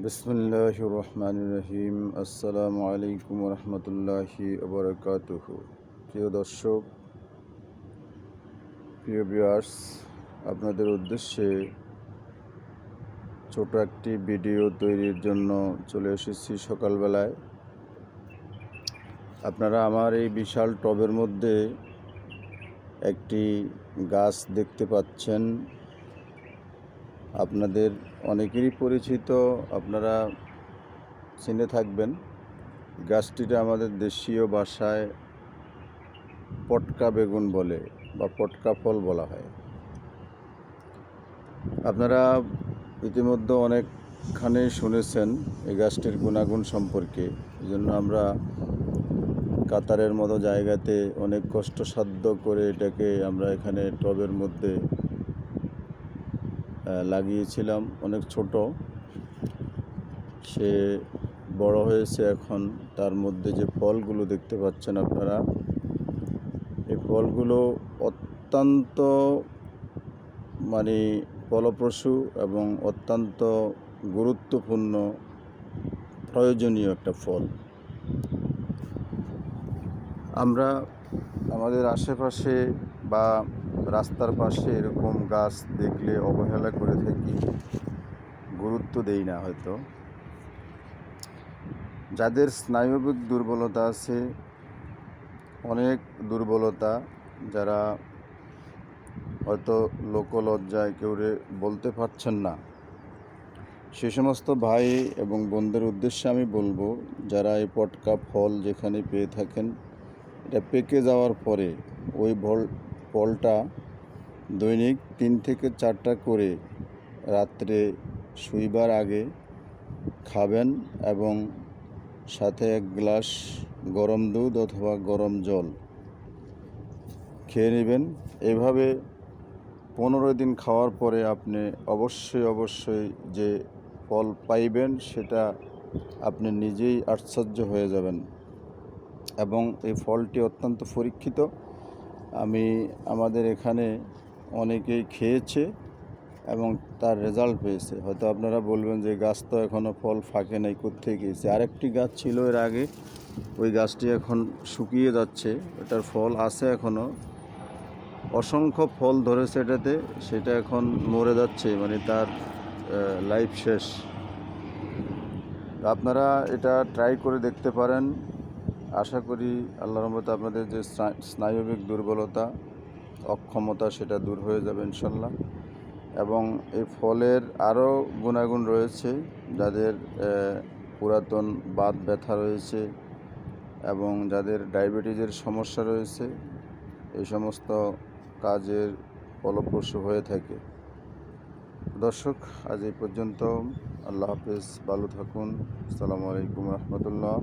বিসমিল্লাহির রহমানির রহিম। আসসালামু আলাইকুম রহমতুল্লাহি ওবরাকাতুহু। প্রিয় দর্শক, প্রিয় ভিউয়ার্স, আপনাদের উদ্দেশ্যে ছোট একটি ভিডিও তৈরির জন্য চলে এসেছি সকালবেলায়। আপনারা আমার এই বিশাল টবের মধ্যে একটি গাছ দেখতে পাচ্ছেন। আপনাদের অনেকেরই পরিচিত, আপনারা চিনে থাকবেন। গাছটিতে আমাদের দেশীয় ভাষায় পটকা বেগুন বলে বা পটকা ফল বলা হয়। আপনারা ইতিমধ্যে অনেকখানি শুনেছেন এই গাছটির গুণাগুণ সম্পর্কে। এই জন্য আমরা কাতারের মতো জায়গাতে অনেক কষ্টসাধ্য করে এটাকে আমরা এখানে টবের মধ্যে লাগিয়েছিলাম। অনেক ছোট, সে বড় হয়েছে এখন। তার মধ্যে যে ফলগুলো দেখতে পাচ্ছেন আপনারা, এই ফলগুলো অত্যন্ত ফলপ্রসূ এবং অত্যন্ত গুরুত্বপূর্ণ প্রয়োজনীয় একটা ফল। আমরা আমাদের আশেপাশে বা রাস্তার পাশে এরকম গাছ দেখলে অবহেলা করে থাকি, গুরুত্ব দেই না হয়তো। যাদের স্নায়বিক দুর্বলতা আছে, অনেক দুর্বলতা, যারা হয়তো লোকলজ্জায় কেউ বলতে পারছেন না, সে সমস্ত ভাই এবং বোনদের উদ্দেশ্যে আমি বলবো, যারা এই পটকা ফল যেখানে পেয়ে থাকেন, এটা পেকে যাওয়ার পরে ওই ফলটা দৈনিক 3 থেকে 4টা করে রাত্রে শুইবার আগে খাবেন এবং সাথে 1 গ্লাস গরম দুধ অথবা গরম জল খেয়ে নেবেন। এভাবে 15 দিন খাওয়ার পরে আপনি অবশ্যই যে ফল পাইবেন সেটা আপনি নিজেই আশ্চর্য হয়ে যাবেন। এবং এই ফলটি অত্যন্ত পরীক্ষিত। আমাদের এখানে অনেকেই খেয়েছে এবং তার রেজাল্ট পেয়েছে। হয়তো আপনারা বলবেন যে গাছ তো এখনও ফল ফাঁকে নাই, কোত্থেকে গিয়েছে। আরেকটি গাছ ছিল এর আগে, ওই গাছটি এখন শুকিয়ে যাচ্ছে, এটার ফল আছে এখনও, অসংখ্য ফল ধরেছে এটাতে, সেটা এখন মরে যাচ্ছে, তার লাইফ শেষ। আপনারা এটা ট্রাই করে দেখতে পারেন। আশা করি আল্লাহর রহমতে আপনাদের যে স্নায়বিক দুর্বলতা, অক্ষমতা, সেটা দূর হয়ে যাবে ইনশাল্লাহ। এবং এই ফলের আরও গুণাগুণ রয়েছে। যাদের পুরাতন বাত ব্যথা রয়েছে এবং যাদের ডায়াবেটিসের সমস্যা রয়েছে, এই সমস্ত কাজের ফলপ্রসূ হয়ে থাকে। দর্শক, আজ এই পর্যন্ত। আল্লাহ হাফেজ, ভালো থাকুন। আসসালামু আলাইকুম রহমতুল্লাহ।